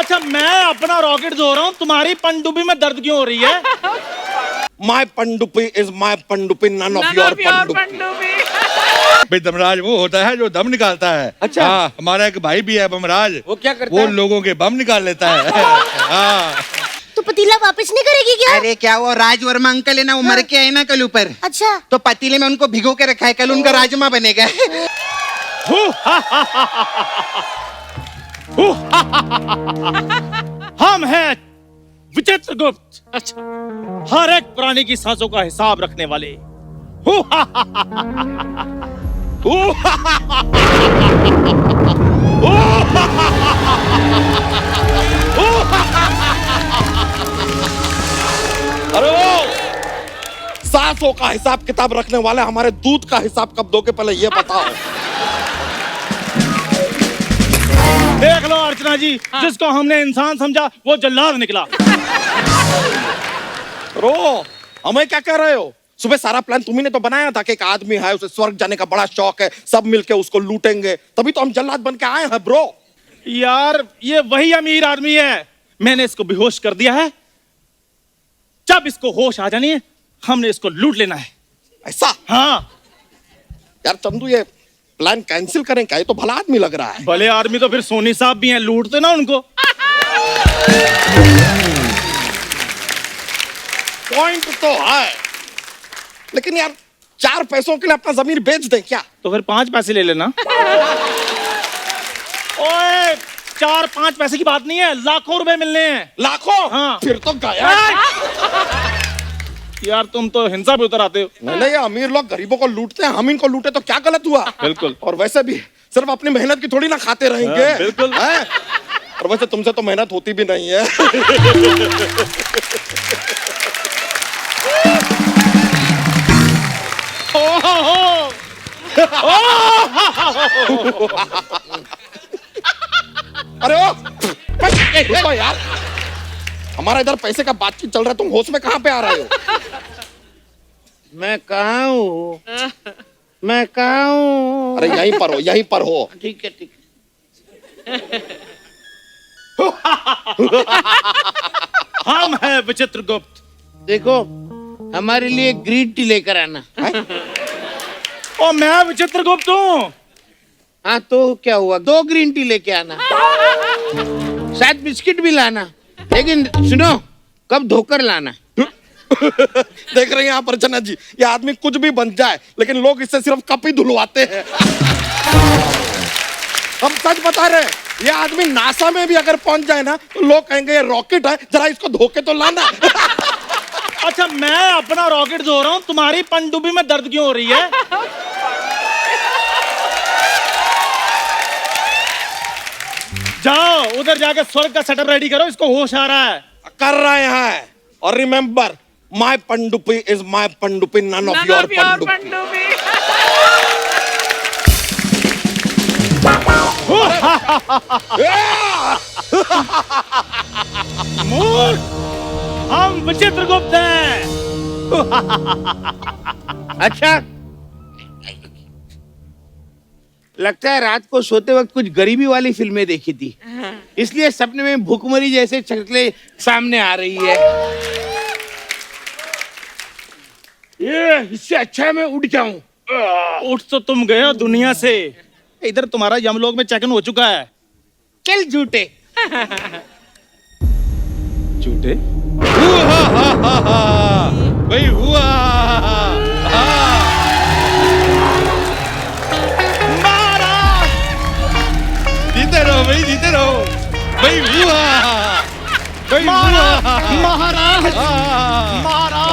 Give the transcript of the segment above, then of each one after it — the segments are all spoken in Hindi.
अच्छा मैं अपना रॉकेट धो रहा हूँ, तुम्हारी पनडुब्बी में दर्द क्यों हो रही है? My पंडुपी is my पंडुपी, none of your पंडुपी। भाई दमराज वो होता है जो दम निकालता है। अच्छा। हाँ, हमारा एक भाई भी है बमराज। वो क्या करता वो है? लोगों के बम निकाल लेता है। हाँ। तो पतीला वापस नहीं करेगी क्या? अरे क्या वो राज वर्मा अंकल है ना, वो मर के आए ना कल ऊपर। अच्छा तो पतीले में उनको भिगो के रखा है, कल उनका राजमा बनेगा। हम हैं विचित्र गुप्त। अच्छा, हर एक प्राणी की सांसों का हिसाब रखने वाले। अरे वो सांसों का हिसाब किताब रखने वाले हमारे दूध का हिसाब कब दोगे पहले ये बताओ। देख लो अर्चना जी, जिसको हमने इंसान समझा वो जल्लाद निकला। रो हमें क्या कह रहे हो? सुबह सारा प्लान तुम्ही ने तो बनाया था कि एक आदमी है, उसे स्वर्ग जाने का बड़ा शौक है, सब मिलके उसको लूटेंगे, तभी तो हम जल्लाद बन के आए हैं ब्रो। यार ये वही अमीर आदमी है, मैंने इसको बेहोश कर दिया है। जब इसको होश आ जानी है हमने इसको लूट लेना है। ऐसा? हाँ यार चंदू ये प्लान कैंसिल करें क्या? ये तो भला आदमी लग रहा है। भले आदमी तो फिर सोनी साहब भी हैं, लूटते ना उनको। पॉइंट तो है, लेकिन यार 4 पैसों के लिए अपना जमीन बेच दें क्या? तो फिर 5 पैसे ले लेना। ओए 4-5 पैसे की बात नहीं है, लाखों रुपए मिलने हैं। लाखों? हाँ। फिर तो गया। यार तुम तो हिंसा पे उतर आते हो। नहीं ये अमीर लोग गरीबों को लूटते हैं, हम इनको लूटे तो क्या गलत हुआ? बिल्कुल। और वैसे भी सिर्फ अपनी मेहनत की थोड़ी ना खाते रहेंगे। हाँ, बिल्कुल। हैं? और वैसे तुमसे तो मेहनत होती भी नहीं है। अरे ओ रुको यार, हमारा इधर पैसे का बातचीत चल रहा है, तुम होश में कहाँ पे आ रहे हो? मैं कहाँ हूँ? मैं कहाँ हूँ? अरे यहीं पर हो, यहीं पर हो। ठीक है ठीक है। हम हैं विचित्र गुप्त। देखो हमारे लिए ग्रीन टी लेकर आना। और मैं विचित्र गुप्त हूँ। हाँ तो क्या हुआ, 2 ग्रीन टी लेके आना, शायद बिस्किट भी लाना, लेकिन सुनो कब धोकर लाना। देख रहे हैं आप अर्चना जी, ये आदमी कुछ भी बन जाए लेकिन लोग इससे सिर्फ कप ही धुलवाते हैं। हम सच बता रहे हैं, ये आदमी नासा में भी अगर पहुंच जाए ना तो लोग कहेंगे ये रॉकेट है, जरा इसको धोके तो लाना। अच्छा मैं अपना रॉकेट धो रहा हूँ, तुम्हारी पनडुब्बी में दर्द क्यों हो रही है? जाओ उधर जाके स्वर्ग का शटर रेडी करो, इसको होश आ रहा है। कर रहे हैं। और रिमेम्बर माय पंडुपी इज माय पंडुपी, नन ऑफ योर पंडुपी। मूर्ख, हम विचित्र गुप्त हैं। अच्छा लगता है रात को सोते वक्त कुछ गरीबी वाली फिल्में देखी थी, इसलिए सपने में भूखमरी जैसे शक्लें सामने आ रही है। ये इससे अच्छा है मैं उठ जाऊं। उठ तो तुम गए हो दुनिया से, इधर तुम्हारा यमलोक में चेक इन हो चुका है। चल झूठे। झूठे? भाई हुआ। जीते रहो भाई, जीते रहो भाई। हुआ भाई, महाराज हुआ। महाराज महाराज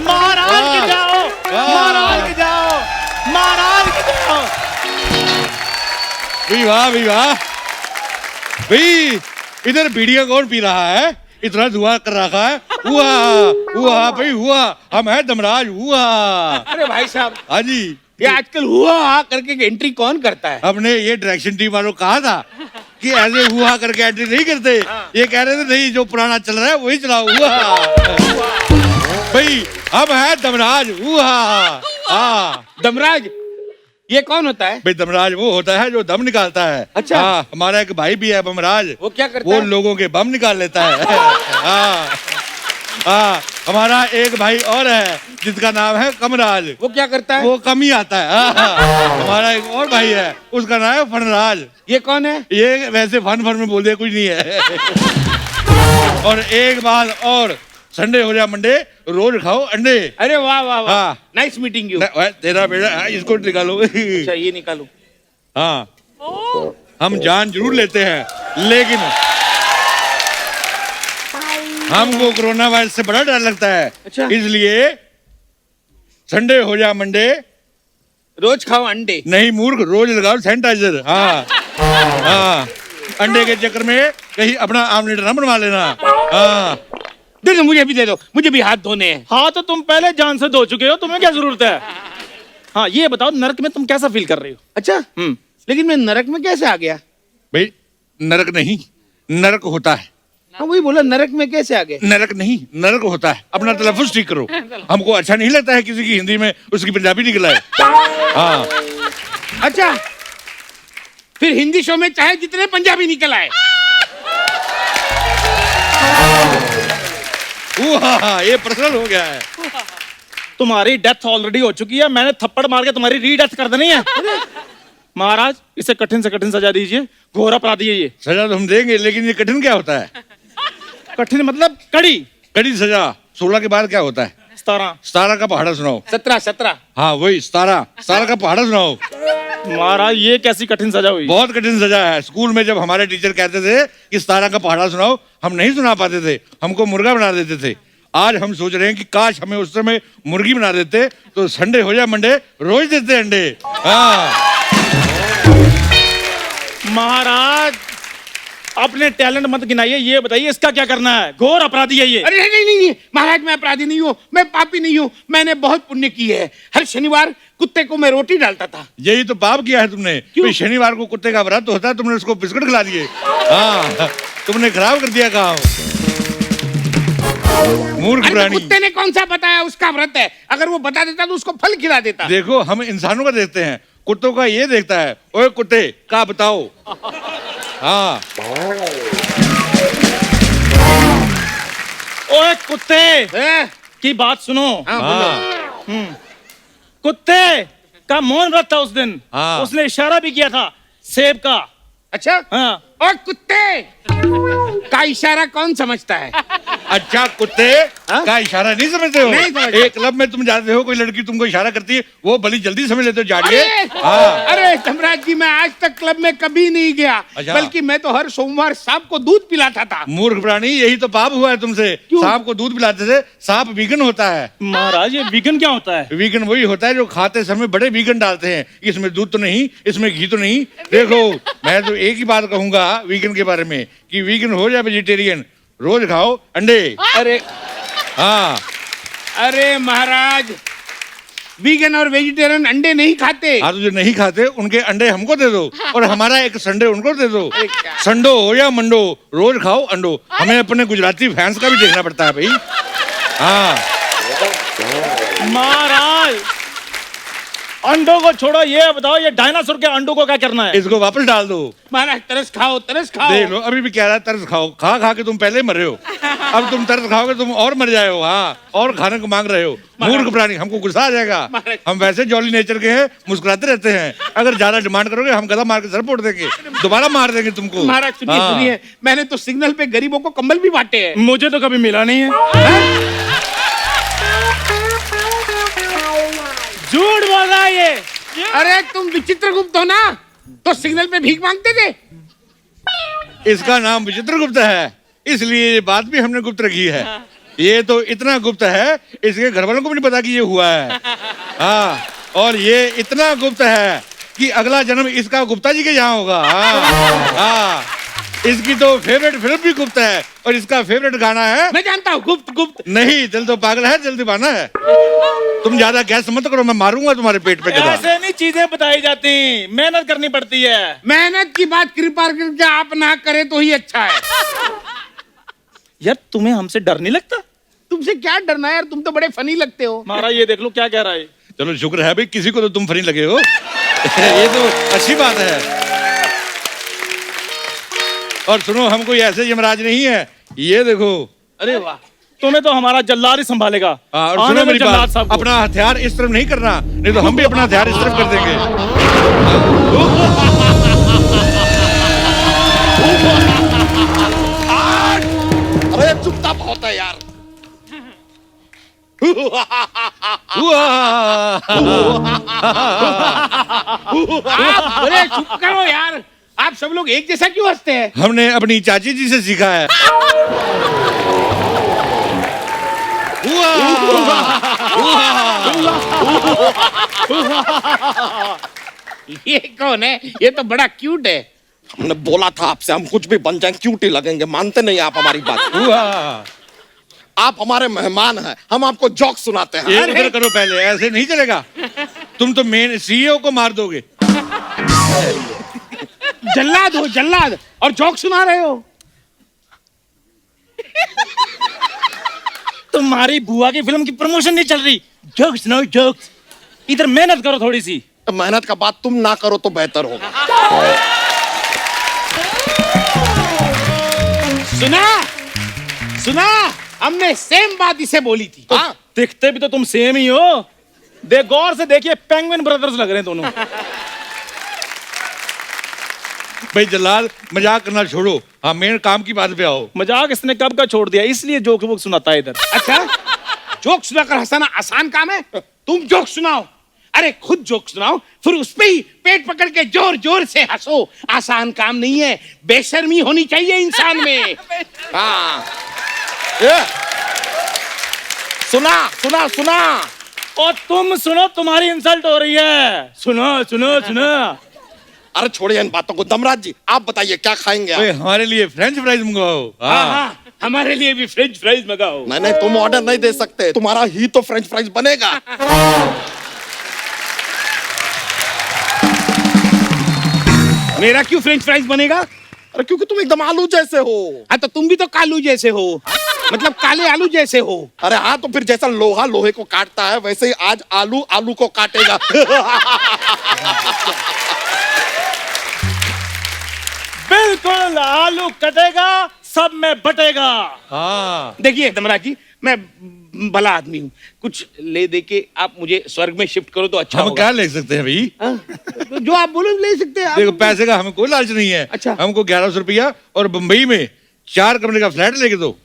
महाराज के जाओ, महाराज के जाओ, महाराज के जाओ। भाई वाह, भाई वाह। भाई इधर बीड़ियां कौन पी रहा है? इतना धुआं कर रखा है। हुआ हुआ भाई हुआ, हम है दमराज। हुआ। अरे भाई साहब, हाँ जी, ये आजकल हुआ करके एंट्री कौन करता है? हमने ये डायरेक्शन टीम वालों को कहा था कि ऐसे हुआ करके एंट्री नहीं करते। ये कह रहे थे नहीं, जो पुराना चल रहा है वही चलाओ। हुआ भाई, हम है दमराज। हुआ। हाँ दमराज ये कौन होता है? भाई दमराज वो होता है जो दम निकालता है। अच्छा। हाँ, हमारा एक भाई भी है बमराज। वो क्या करता वो है? लोगों के बम निकाल लेता है। हाँ हाँ, हमारा एक भाई और है जिसका नाम है कमराज। वो क्या करता है? वो कम ही आता है। हाँ, हमारा एक और भाई है, उसका नाम है फनराज। ये कौन है? ये वैसे फन में बोल दिया, कुछ नहीं है। और एक बात और, संडे हो जा मंडे रोज खाओ अंडे। अरे वाह वाह वाह, हाँ। Nice meeting you. तेरा बेटा, हाँ, इसको निकालो। अच्छा ये निकालो। हाँ, हम जान जरूर लेते हैं, लेकिन हमको कोरोना वायरस से बड़ा डर लगता है। अच्छा। इसलिए संडे हो जा मंडे रोज खाओ अंडे। नहीं मूर्ख, रोज लगाओ सैनिटाइजर। हाँ हाँ, अंडे के चक्कर में कहीं अपना आमलेट ना बनवा लेना। हाँ, दे दो, मुझे भी दे दो, मुझे भी हाथ धोने हैं। हाँ तो तुम पहले जान से धो चुके हो, तुम्हें क्या जरूरत है? हाँ ये बताओ, नरक में तुम कैसा फील कर रही हो? अच्छा, लेकिन मैं नरक में कैसे आ गया? भाई नरक नहीं, नरक होता है। हाँ वही बोला, नरक में कैसे आ गए? नरक नहीं, नरक होता है। अपना तलफ्फुज़ ठीक करो। हमको अच्छा नहीं लगता है किसी की हिंदी में उसकी पंजाबी निकला है। हाँ, अच्छा, फिर हिंदी शो में चाहे जितने पंजाबी निकल आए। ये पर्सनल हो गया है। तुम्हारी डेथ ऑलरेडी हो चुकी है, मैंने थप्पड़ मार के तुम्हारी रीडेथ कर देनी है। महाराज इसे कठिन से कठिन सजा दीजिए, घोर अपराधी है ये। सजा तो हम देंगे, लेकिन ये कठिन क्या होता है? कठिन मतलब कड़ी। कड़ी सजा। 16 के बाद क्या होता है? 17। 17 का पहाड़ा सुनाओ। 17। हाँ वही 17 का पहाड़ा सुनाओ। महाराज ये कैसी कठिन सजा हुई? बहुत कठिन सजा है। स्कूल में जब हमारे टीचर कहते थे कि 17 का पहाड़ा सुनाओ, हम नहीं सुना पाते थे, हमको मुर्गा बना देते थे। आज हम सोच रहे हैं कि काश हमें उस समय मुर्गी बना देते तो संडे हो जाए मंडे रोज देते अंडे। हाँ महाराज अपने टैलेंट मत गिनाइए, ये बताइए इसका क्या करना है? घोर अपराधी है ये। अरे नहीं, महाराज मैं अपराधी नहीं हूँ, मैं पापी नहीं हूँ, मैंने बहुत पुण्य की है। हर शनिवार कुत्ते को मैं रोटी डालता था। यही तो पाप किया है तुमने। क्यों? शनिवार को कुत्ते का व्रत होता है, तुमने उसको बिस्कुट खिला दिए। हाँ, तुमने खराब कर दिया काम। मूर्ख अरे तो प्राणी। कुत्ते ने कौन सा बताया उसका व्रत है? अगर वो बता देता तो उसको फल खिला देता। देखो हम इंसानों का देखते हैं, कुत्तों का ये देखता है। ओए कुत्ते का बताओ। हाँ, ओए कुत्ते हैं? की बात सुनो। हाँ बोलो। कुत्ते का मौन व्रत था उस दिन। हाँ। उसने इशारा भी किया था सेब का। अच्छा, हाँ। और कुत्ते का इशारा कौन समझता है? अच्छा कुत्ते हाँ? का इशारा नहीं समझते हो? नहीं समझता। एक क्लब में तुम जाते हो, कोई लड़की तुमको इशारा करती है, वो बड़ी जल्दी समझ लेते हो, जाड़िए। अरे हाँ। अरे धर्मराज जी, मैं आज तक क्लब में कभी नहीं गया। अच्छा। बल्कि मैं तो हर सोमवार सांप को दूध पिलाता था। मूर्ख प्राणी, यही तो पाप हुआ है तुमसे। क्यों? सांप को दूध पिलाते थे। सांप वीगन होता है। महाराज ये वीगन क्या होता है? वीगन वही होता है जो खाते समय बड़े वीगन डालते हैं, इसमें दूध तो नहीं, इसमें घी तो नहीं। देखो मैं तो एक ही बात कहूंगा वीगन के बारे में कि वीगन हो जाए वेजिटेरियन, रोज खाओ अंडे। अरे हाँ, अरे महाराज, वीगन और वेजिटेरियन अंडे नहीं खाते। हाँ तो जो नहीं खाते उनके अंडे हमको दे दो और हमारा एक संडे उनको दे दो। अरे क्या? संडो हो या मंडो, रोज खाओ अंडो। हमें अपने गुजराती फैंस का भी देखना पड़ता है भाई। हाँ, महाराज अंडों को छोड़ो, ये बताओ ये डायनासोर के अंडों को क्या करना है? इसको वापस डाल दो। महाराज तरस खाओ, तरस खाओ। देख लो अभी भी कह रहा है तरस खाओ। खा खा के तुम पहले मर रहे हो, अब तुम तरस खाओगे तुम और मर जाए हो। हाँ, और खाने को मांग रहे हो। मूर्ख प्राणी, हमको गुस्सा आ जाएगा। हम वैसे जॉली नेचर के हैं, मुस्कुराते रहते हैं। अगर ज्यादा डिमांड करोगे हम गला मार के सर फोड़ देंगे, दोबारा मार देंगे तुमको। महाराज सुनिए हाँ। सुनिए, मैंने तो सिग्नल पे गरीबों को कंबल भी बांटे हैं। मुझे तो कभी मिला नहीं है। झूठ बोल रहा है ये। अरे तुम विचित्र गुप्त हो ना, तो सिग्नल पे भीख मांगते थे। इसका नाम विचित्र गुप्त है, इसलिए ये बात भी हमने गुप्त रखी है। ये तो इतना गुप्त है, इसके घर वालों को भी नहीं पता कि ये हुआ है। हाँ, और ये इतना गुप्त है कि अगला जन्म इसका गुप्ता जी के यहाँ होगा। हाँ, हाँ, इसकी तो फेवरेट फिल्म भी गुप्त है और इसका फेवरेट गाना है। मैं जानता हूँ, गुप्त गुप्त। नहीं, दिल तो पागल है, दिल दीवाना है। तुम ज्यादा गैस मत करो, मैं मारूंगा तुम्हारे पेट पे गदा। ऐसे नहीं चीजें बताई जाती, मेहनत करनी पड़ती है। मेहनत की बात कृपा करके आप ना करें तो ही अच्छा है। यार तुम्हें हमसे डर नहीं लगता? तुमसे क्या डरना है यार, तुम तो बड़े फनी लगते हो। महाराज ये देख लो क्या कह रहा है। चलो शुक्र है भाई, किसी को तो तुम फनी लगे हो। ये तो अच्छी बात है। और सुनो, हम कोई ऐसे यमराज नहीं है, ये देखो। अरे वाह, तुम्हें तो हमारा जल्लाद ही संभालेगा। हाँ, और आने सुनो दो मेरी जल्लाद बात, साहब को। अपना हथियार इस तरफ नहीं करना, नहीं तो हम भी अपना हथियार इस तरफ कर देंगे। अरे चुपता बहुत है यार। अरे चुप करो यार, आप सब लोग एक जैसा क्यों हंसते हैं? हमने अपनी चाची जी से सीखा है। ये कौन है? ये तो बड़ा क्यूट है। हमने बोला था आपसे हम कुछ भी बन जाएं क्यूट ही लगेंगे, मानते नहीं आप हमारी बात। आप हमारे मेहमान हैं, हम आपको जोक सुनाते हैं। ये उधर करो पहले, ऐसे नहीं चलेगा। तुम तो मेन सीईओ को मार दोगे। जल्लाद हो जल्लाद, और जोक सुना रहे हो। तुम्हारी बुआ की फिल्म की प्रमोशन नहीं चल रही, जोक्स नो जोक्स। इधर मेहनत करो थोड़ी सी। तो मेहनत का बात तुम ना करो तो बेहतर होगा। सुना सुना, हमने सेम बात इसे बोली थी। तो दिखते भी तो तुम सेम ही हो। देख गौर से देखिए, पेंगुइन ब्रदर्स लग रहे हैं दोनों। भाई जल्लाद, मजाक करना छोड़ो, हाँ मेन काम की बात पे आओ। मजाक इसने कब का छोड़ दिया, इसलिए जोक वोक सुनाता है इधर। अच्छा, जोक सुनाकर हंसाना आसान काम है? तुम जोक सुनाओ। अरे खुद जोक सुनाओ, फिर उस पे ही पेट पकड़ के जोर जोर से हंसो। आसान काम नहीं है, बेशर्मी होनी चाहिए इंसान में। हाँ, ये सुना सुना सुना। और तुम सुनो, तुम्हारी इंसल्ट हो रही है। सुनो सुनो सुनो। अरे छोड़िए इन बातों को। दमराज जी आप बताइए क्या खाएंगे आप? भाई हमारे लिए फ्रेंच फ्राइज मंगवाओ। हाँ हाँ, हमारे लिए भी फ्रेंच फ्राइज मंगाओ। नहीं नहीं, तुम ऑर्डर नहीं दे सकते, तुम्हारा ही तो फ्रेंच फ्राइज बनेगा। मेरा क्यों फ्रेंच फ्राइज बनेगा? अरे क्योंकि तुम एकदम आलू जैसे हो। हाँ, तो तुम भी तो कालू जैसे हो, मतलब काले आलू जैसे हो। अरे हाँ, तो फिर जैसा लोहा लोहे को काटता है वैसे ही आज आलू आलू को काटेगा। बिल्कुल, आलू कटेगा, सब में बटेगा। हाँ, देखिए दमराज जी, मैं भला आदमी हूँ, कुछ ले दे के आप मुझे स्वर्ग में शिफ्ट करो तो अच्छा हम होगा। क्या ले सकते हैं भाई? हाँ, तो जो आप बोलो ले सकते हैं आप। देखो, पैसे का हमें कोई लालच नहीं है। अच्छा। हमको 1100 रुपया और बम्बई में 4 कमरे का फ्लैट लेके दो।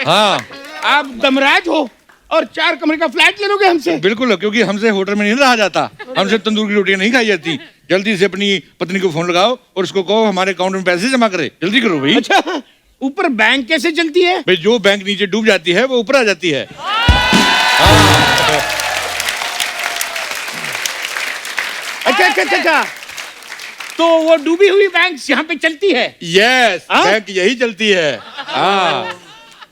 हाँ आप दमराज हो और 4 कमरे का फ्लैट ले लोगे हमसे? बिल्कुल, क्योंकि हमसे होटल में नहीं रहा जाता, हमसे तंदूर की रोटियां नहीं खाई जाती। जल्दी से अपनी पत्नी को फोन लगाओ और उसको कहो हमारे अकाउंट में पैसे जमा करे। जल्दी करो भाई। अच्छा, ऊपर बैंक कैसे चलती है? भाई जो बैंक नीचे डूब जाती है वो ऊपर आ जाती है। अच्छा अच्छा अच्छा अच्छा, तो वो डूबी हुई बैंक यहाँ पे चलती है? यस, हाँ? बैंक यही चलती है। हाँ,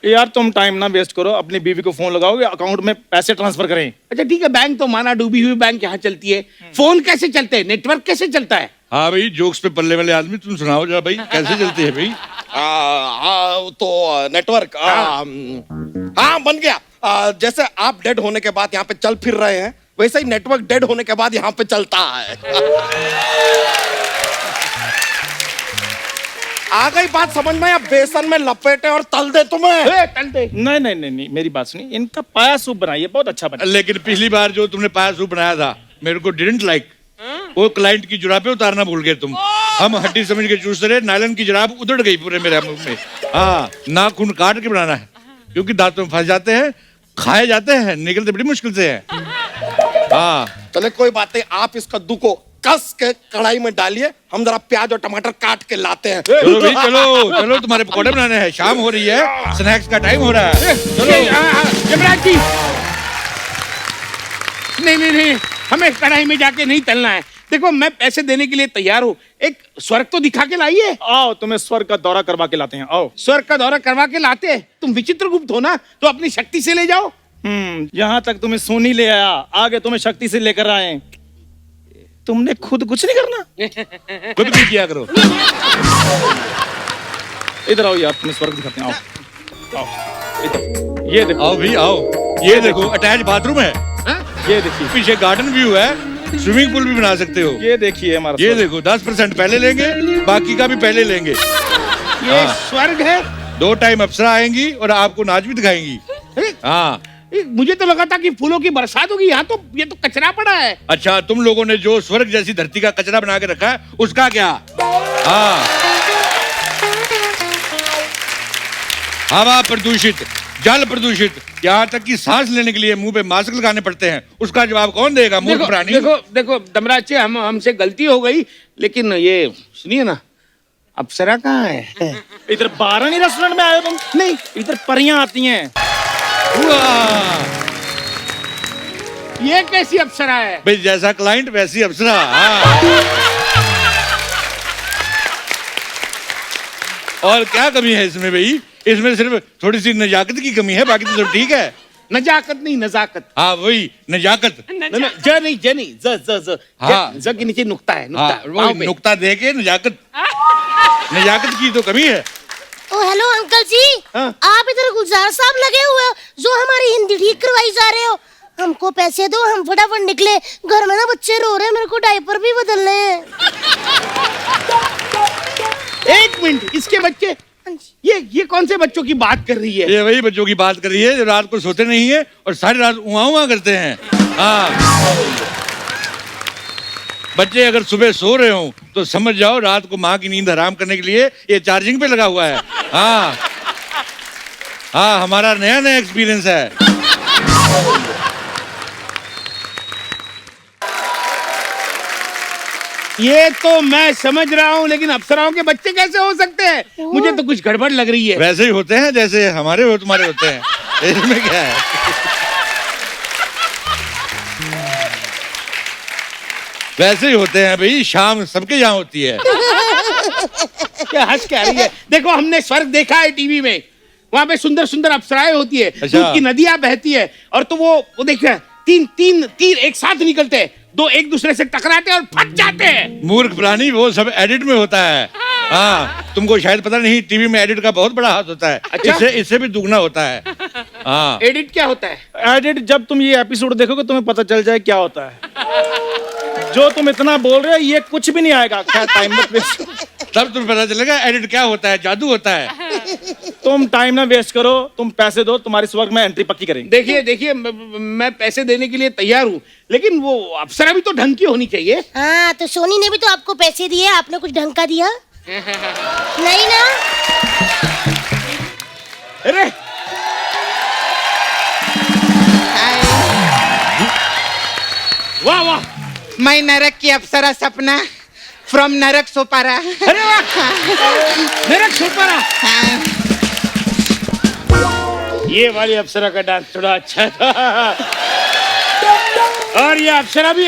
यार तुम टाइम ना वेस्ट करो, अपनी बीवी को फोन लगाओगे, अकाउंट में पैसे ट्रांसफर करें। अच्छा ठीक है, बैंक तो माना डूबी हुई बैंक यहाँ चलती है, फोन कैसे चलते हैं, नेटवर्क कैसे चलता है? हाँ भाई, जोक्स पे पल्ले वाले आदमी तुम सुनाओ जरा भाई, कैसे चलती है भाई? तो नेटवर्क हाँ बन गया। जैसे आप डेड होने के बाद यहाँ पे चल फिर रहे हैं, वैसे ही नेटवर्क डेड होने के बाद यहाँ पे चलता है। आ गई बात समझ में? या बेसन में लपेटे और तल दे तुम्हें? तल दे। नहीं नहीं नहीं नहीं, मेरी बात सुनिए, इनका पाया सूप बनाइए, बहुत अच्छा बना। लेकिन पिछली बार जो तुमने पाया सूप बनाया था मेरे को डिडंट लाइक। वो क्लाइंट की जुराबें उतारना भूल गए तुम। हम हड्डी समझ के चूस रहे, नायलॉन की जुराब उधड़ गई पूरे मेरे मुंह में। हाँ, नाखून काट के बनाना है, क्योंकि दांतों में फंस जाते हैं, खाए जाते हैं, निकलते बड़ी मुश्किल से हैं। हाँ, चले कोई बात नहीं, आप इस कद्दू को कस के कढ़ाई में डालिए, हम जरा प्याज और टमाटर काट के लाते हैं। चलो भाई चलो चलो, तुम्हारे पकौड़े बनाने हैं, शाम हो रही है, स्नैक्स का टाइम हो रहा है। चलो यमराज जी, नहीं नहीं नहीं, हमें कढ़ाई में जाके नहीं तलना है। देखो मैं पैसे देने के लिए तैयार हूँ, एक स्वर्ग तो दिखा के लाइए। आओ, तुम्हें स्वर्ग का दौरा करवा के लाते हैं, आओ। स्वर्ग का दौरा करवा के लाते हैं? तुम विचित्रगुप्त हो ना, तो अपनी शक्ति से ले जाओ। यहाँ तक तुम्हें सोनी ले आया, आगे तुम्हें शक्ति से लेकर आए। तुमने खुद कुछ नहीं करना, खुद भी किया करो। इधर आओ यार, तुम्हें स्वर्ग दिखाते हैं, आओ आओ इधर। ये देखो, आओ भाई आओ, ये देखो अटैच बाथरूम है, ये देखिए, पीछे गार्डन व्यू है, स्विमिंग पूल भी बना सकते हो। ये देखिए हमारा ये स्वर्ग। देखो 10% पहले लेंगे, बाकी का भी पहले लेंगे। ये हाँ। स्वर्ग है। 2 टाइम अप्सरा आएंगी और आपको नाच भी दिखाएंगी। हाँ। मुझे तो लगा था कि फूलों की बरसात होगी, यहाँ तो ये तो कचरा पड़ा है। अच्छा, तुम लोगों ने जो स्वर्ग जैसी धरती का कचरा बना के रखा है उसका क्या? हाँ, हवा प्रदूषित, जल प्रदूषित, यहाँ तक कि सांस लेने के लिए मुंह पे मास्क लगाने पड़ते हैं। उसका जवाब कौन देगा? मूर्ख देखो प्राणी। देखो देखो धर्मराज जी, हमसे गलती हो गई, लेकिन ये सुनिए ना, अप्सरा कहाँ है? इधर बारानी रेस्टोरेंट में आए हो तुम? नहीं, इधर परियां आती हैं। वाह! ये कैसी अप्सरा है? भाई जैसा क्लाइंट वैसी अप्सरा। हाँ। और क्या कमी है इसमें भाई? इसमें सिर्फ थोड़ी सी नजाकत की कमी है, बाकी तो सब ठीक है। नजाकत नहीं, नजाकत। हाँ वही नजाकत। ज नहीं, ज नहीं, ज हाँ। ज के नीचे नुक्ता है, हाँ, नुक्ता वो पाँव पे। नुक्ता दे के नजाकत, नजाकत की तो कमी है। ओ हेलो अंकल जी, हाँ। आप इधर गुलजार साहब लगे हुए हो जो हमारी हिंदी ठीक करवाई जा रहे हो। हमको पैसे दो, हम फटाफट निकले, घर में ना बच्चे रो रहे हैं, मेरे को डायपर भी बदलने हैं। 1 मिनट, इसके बच्चे? ये कौन से बच्चों की बात कर रही है? ये वही बच्चों की बात कर रही है जो रात को सोते नहीं है और सारी रात उआ करते हैं। हाँ, बच्चे अगर सुबह सो रहे हो तो समझ जाओ रात को माँ की नींद हराम करने के लिए ये चार्जिंग पे लगा हुआ है। हाँ हाँ, हमारा नया नया एक्सपीरियंस है। ये तो मैं समझ रहा हूँ, लेकिन अप्सराओं के बच्चे कैसे हो सकते हैं? मुझे तो कुछ गड़बड़ लग रही है। वैसे ही होते हैं जैसे हमारे हो तुम्हारे होते हैं। इसमें क्या है? वैसे ही होते हैं भाई, शाम सबके यहाँ होती है। क्या हंस क्या रही है? देखो, हमने स्वर्ग देखा है टीवी में, वहां पे सुंदर सुंदर अप्सराएं होती है, अच्छा। दूध की नदियां बहती है, और तो वो देखिए तीन तीर एक साथ निकलते हैं, 2 एक दूसरे से टकराते हैं और फट जाते हैं। मूर्ख प्राणी, वो सब एडिट में होता है। हाँ, तुमको शायद पता नहीं, टीवी में एडिट का बहुत बड़ा हाथ होता है। अच्छा? इससे भी दुगना होता है। हाँ, एडिट क्या होता है? एडिट, जब तुम ये एपिसोड देखोगे तुम्हें पता चल जाए क्या होता है। जो तुम इतना बोल रहे हो ये कुछ भी नहीं आएगा। खैर टाइम मत वेस्ट, तब तुम्हें पता चलेगा एडिट क्या होता है। जादू होता है। तुम टाइम ना वेस्ट करो, तुम पैसे दो, तुम्हारी स्वर्ग में एंट्री पक्की करेंगे। देखिए देखिए, मैं पैसे देने के लिए तैयार हूँ, लेकिन वो अप्सरा भी तो ढंग की होनी चाहिए। हाँ, तो सोनी ने भी तो आपको पैसे दिए, आपने कुछ ढंग का दिया नहीं ना? अरे वाह वाह, मैं नरक की अप्सरा सपना फ्रॉम नरक सोपारा। अरे वाह, मेरा छुपा। ये वाली अप्सरा का डांस थोड़ा अच्छा था, और ये अप्सरा भी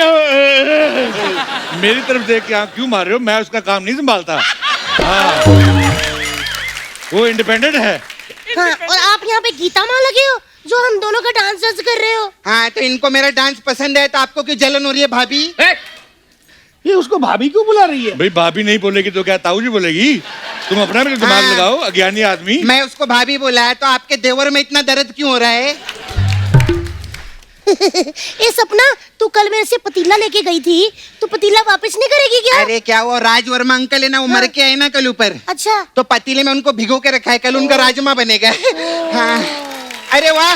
मेरी तरफ देख के आप क्यों मार रहे हो? मैं उसका काम नहीं संभालता। हाँ, वो इंडिपेंडेंट है। हाँ, और आप यहाँ पे गीता माँ लगे हो जो हम दोनों का डांस जज कर रहे हो। हाँ, तो इनको मेरा डांस पसंद है, तो आपको क्यों जलन हो रही है भाभी? ये उसको भाभी क्यों बुला रही है? भाई भाभी नहीं बोलेगी तो क्या ताऊ जी बोलेगी? तुम अपना भी दिमाग हाँ। लगाओ, अज्ञानी आदमी। मैं उसको भाभी बोला है, तो आपके देवर में इतना दर्द क्यों हो रहा है? ए सपना, तू कल मेरे से पतीला लेके गई थी, तू पतीला वापस नहीं करेगी क्या? अरे क्या वो राज वर्मा अंकल है ना, वो मर के आए ना कल ऊपर, अच्छा, तो पतीले में उनको भिगो के रखा है, कल उनका राजमा बनेगा। हाँ, अरे वाह,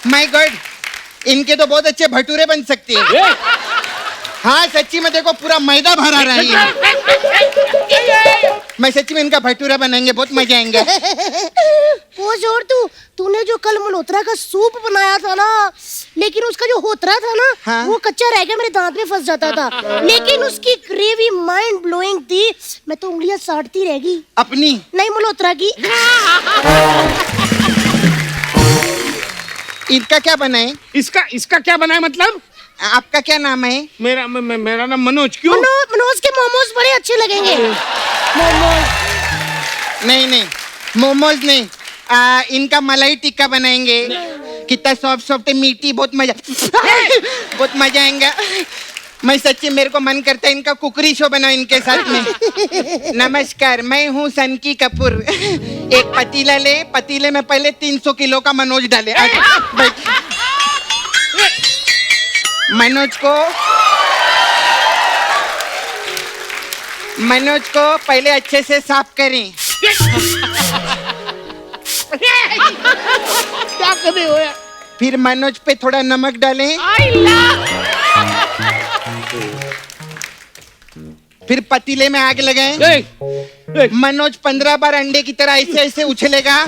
माय गॉड, इनके तो बहुत अच्छे भटूरे बन सकते हैं। हाँ सच्ची में, देखो पूरा मैदा भरा रहा है। मैं सच्ची में इनका भटूरा बनाएंगे, बहुत मजा आएंगे। वो जोर तूने जो कल मल्होत्रा का सूप बनाया था ना, लेकिन उसका जो होतरा था ना, हाँ? वो कच्चा रह गया, मेरे दांत में फंस जाता था, लेकिन उसकी ग्रेवी माइंड ब्लोइंग थी, मैं तो उंगलियां चाटती रह गई। अपनी नहीं, मल्होत्रा की। इनका क्या बनाए? इसका क्या बना है? मतलब आपका क्या नाम है? मेरा नाम मनोज। क्यों? मनोज के मोमोज बड़े अच्छे लगेंगे। नहीं नहीं, मोमोज नहीं, इनका मलाई टिक्का बनाएंगे। कितना सॉफ्ट सॉफ्ट है, मीठी, बहुत मजा बहुत मजा आएगा। मैं सच्ची, मेरे को मन करता है इनका कुकरी शो बनाओ इनके साथ में। नमस्कार, मैं हूँ सनकी कपूर। एक पतीला ले, पतीले में पहले 300 किलो का मनोज डाले। बैठ। मनोज को पहले अच्छे से साफ करें। क्या कर रहे हो यार? फिर मनोज पे थोड़ा नमक डालें। फिर पतीले में आग लगाएं। मनोज 15 बार अंडे की तरह ऐसे ऐसे उछलेगा।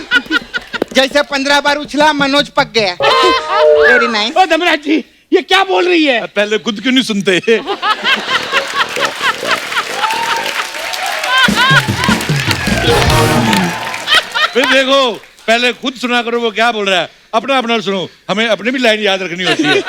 जैसे 15 बार उछला मनोज पक गया। Very nice. ओ धर्मराज जी, ये क्या बोल रही है? पहले खुद क्यों नहीं सुनते? फिर देखो, पहले खुद सुना करो वो क्या बोल रहा है, अपना अपना सुनो, हमें अपनी भी लाइन याद रखनी होती है।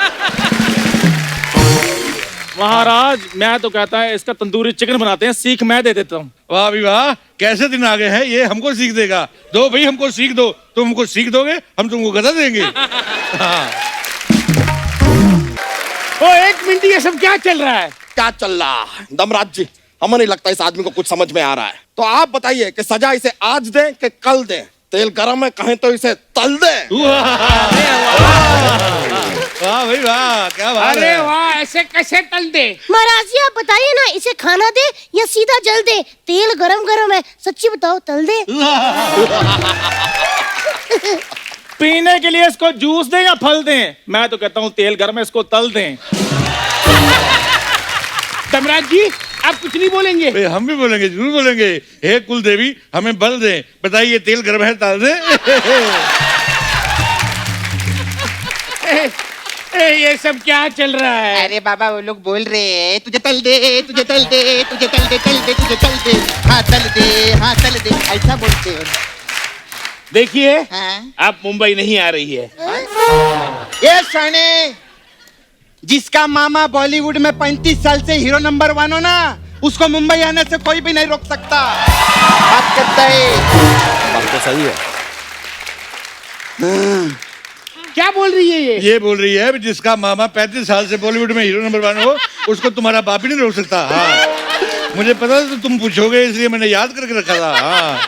महाराज मैं तो कहता है इसका तंदूरी चिकन बनाते हैं, सीख मैं दे देता हूँ। वाह भी वाह, कैसे दिन आ गए हैं, ये हमको सीख देगा। दो भाई हमको सीख दो, तुम हमको सीख दोगे, हम तुमको गधा देंगे। हाँ। ओ एक मिनट, ये सब क्या चल रहा है? क्या चल रहा है दमराज जी? हमें नहीं लगता इस आदमी को कुछ समझ में आ रहा है। तो आप बताइए कि सजा इसे आज दें कि कल दें? तेल गरम है, कहें तो इसे तल दें। वाह भाई वाह, क्या बात अरे है। वाह, ऐसे कैसे तल दे? महाराज जी आप बताइए ना, इसे खाना दे या सीधा जल दे? तेल गरम गरम है, सच्ची बताओ तल दे। पीने के लिए इसको जूस दें या फल दें? मैं तो कहता हूँ तेल गर्म है, इसको तल दें। धर्मराज जी आप कुछ नहीं बोलेंगे? भाई हम भी बोलेंगे, जरूर बोलेंगे। हे कुल देवी हमें बल दें, बताइए तेल गर्म है तल दें। ये सब क्या चल रहा है? अरे बाबा वो लोग बोल रहे हैं तुझे तल दे, तुझे तल दे, तुझे तल दे, तल दे, तुझे तल दे, हाँ तल दे, हाँ तल दे, ऐसा बोलते हो। देखिए हाँ? आप मुंबई नहीं आ रही है। ये साने, जिसका मामा बॉलीवुड में 35 साल से हीरो नंबर 1 हो ना, उसको मुंबई आने से कोई भी नहीं रोक सकता। बात करता है। बात तो सही है। क्या बोल रही है ये? ये बोल रही है जिसका मामा 35 साल से बॉलीवुड में हीरो नंबर 1 हो, उसको तुम्हारा बाप ही नहीं रोक सकता। हाँ मुझे पता था तुम पूछोगे, इसलिए मैंने याद करके रखा था। हाँ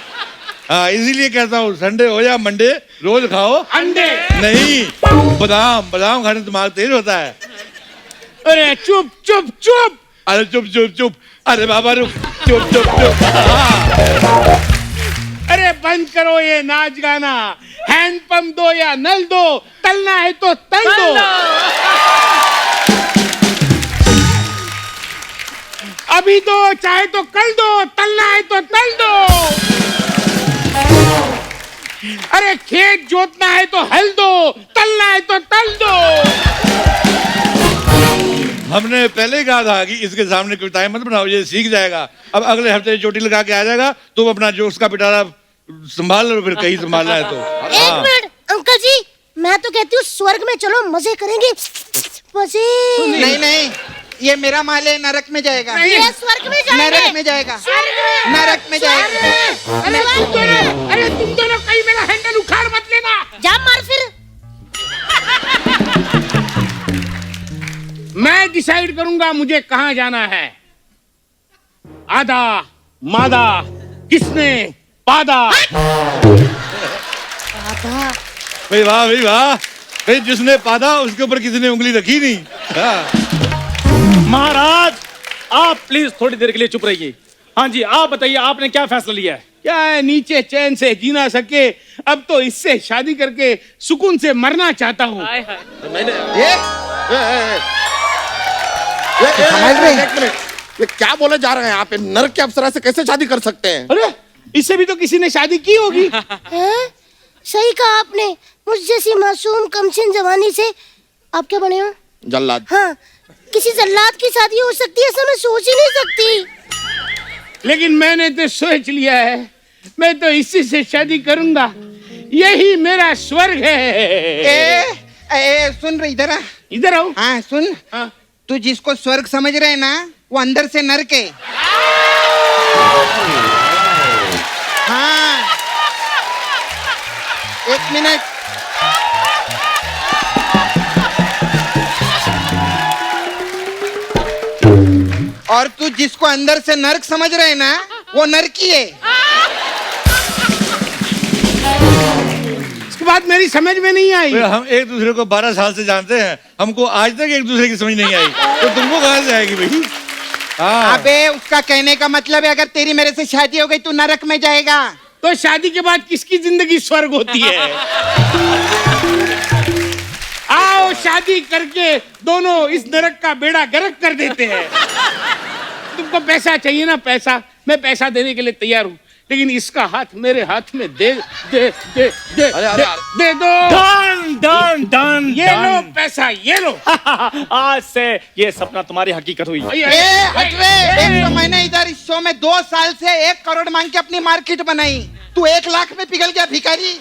हाँ, इसीलिए कहता हूँ संडे हो या मंडे रोज खाओ अंडे। नहीं, बादाम, बादाम खाने दिमाग तेज होता है। अरे चुप चुप चुप। अरे चुप चुप चुप, अरे बाबा रुक, चुप चुप चुप। हाँ। अरे बंद करो ये नाच गाना, हैंड पंप दो या नल दो, तलना है तो तल दो। अभी दो, चाहे तो कल दो, तलना है तो तल दो। अरे खेत जोतना है तो हल दो, तलना है तो तल दो। हमने पहले ही कहा था कि इसके सामने कविताएं मत बनाओ, ये सीख जाएगा। अब अगले हफ्ते चोटी लगा के आ जाएगा, तुम अपना जोश का पिटारा संभाल लो, फिर कहीं संभालना है तो। एक मिनट अंकल जी, मैं तो कहती हूँ स्वर्ग में चलो, मजे करेंगे, मजे। नहीं नहीं, ये मेरा माल है, नरक में जाएगा। ये स्वर्ग में जाएंगे। नरक में जाएगा। नरक में जाएगा। अरे तुम दोनों कहीं मेरा हैंडल उखाड़ मत लेना। जा मार फिर। मैं डिसाइड करूंगा मुझे कहां जाना है। आधा मादा किसने पादा। भाई वाह भाई वाह, भाई जिसने पादा उसके ऊपर किसी ने उंगली रखी नहीं। हाँ। महाराज आप प्लीज थोड़ी देर के लिए चुप रहिए। हाँ जी आप बताइए, आपने क्या फैसला लिया है? क्या है, नीचे चैन से जी ना सके, अब तो इससे शादी करके सुकून से मरना चाहता हूँ। एक मिनट, ये क्या बोले जा रहे हैं आप? नर्क के अप्सरा से कैसे शादी कर सकते हैं? अरे इससे भी तो किसी ने शादी की होगी। हैं? सही कहा आपने, मुझ जैसी मासूम कमसिन जवानी से आप क्या बने हो? जल्लाद। हाँ, किसी जल्लाद की शादी हो सकती है, ऐसा मैं सोच ही नहीं सकती। लेकिन मैंने तो सोच लिया है, मैं तो इसी से शादी करूंगा, यही मेरा स्वर्ग है। सुन रही, इधर आ। इधर आओ। हाँ सुन, हाँ। तू जिसको स्वर्ग समझ रहे है ना, वो अंदर से नरक है। हाँ, एक मिनट। और तू जिसको अंदर से नरक समझ रहे है ना, वो नरकी है। इसके बात मेरी समझ में नहीं आई। हम एक दूसरे को 12 साल से जानते हैं, हमको आज तक एक दूसरे की समझ नहीं आई, तो तुमको कहाँ से आएगी भाई? हाँ। अबे उसका कहने का मतलब है अगर तेरी मेरे से शादी हो गई तू नरक में जाएगा। तो शादी के बाद किसकी जिंदगी स्वर्ग होती है? आओ शादी करके दोनों इस नरक का बेड़ा गर्क कर देते हैं। तुमको पैसा चाहिए ना, पैसा, मैं पैसा देने के लिए तैयार हूँ, लेकिन इसका हाथ मेरे हाथ में दे दे दे दे अरे, दे, दे दो। डन डन डन ये लो पैसा, ये लो। आज से ये सपना तुम्हारी हकीकत हुई। हट रे, एक तो मैंने इधर इस शो में 2 साल से 1 करोड़ मांग के अपनी मार्केट बनाई, तू 1 लाख में पिघल गया भिखारी।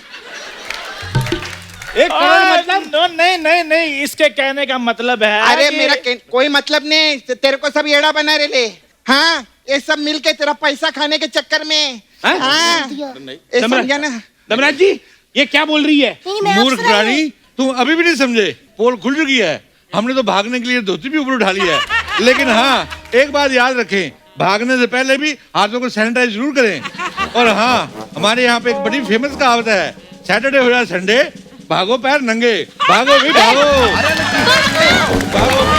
1 करोड़ मतलब? नहीं नहीं नहीं, इसके कहने का मतलब है अरे कि- मेरा कोई मतलब नहीं, तेरे को सब येड़ा बना रहे ले। हाँ, ये सब मिलके तेरा पैसा खाने के चक्कर में। हाँ? हाँ, ये समझा ना? धर्मराज जी, ये क्या बोल रही है? नहीं, मैं मूर्ख अप्सरा हूँ। प्राणी, तुम अभी भी नहीं समझे, पोल खुल चुकी है। हमने तो भागने के लिए धोती भी ऊपर उठा ली है, लेकिन हाँ एक बात याद रखें, भागने से पहले भी हाथों को सैनिटाइज जरूर करें। और हाँ, हमारे यहाँ पे एक बड़ी फेमस कहावत है, सैटरडे हो या संडे, भागो पैर नंगे, भागो भी भागो, भागो।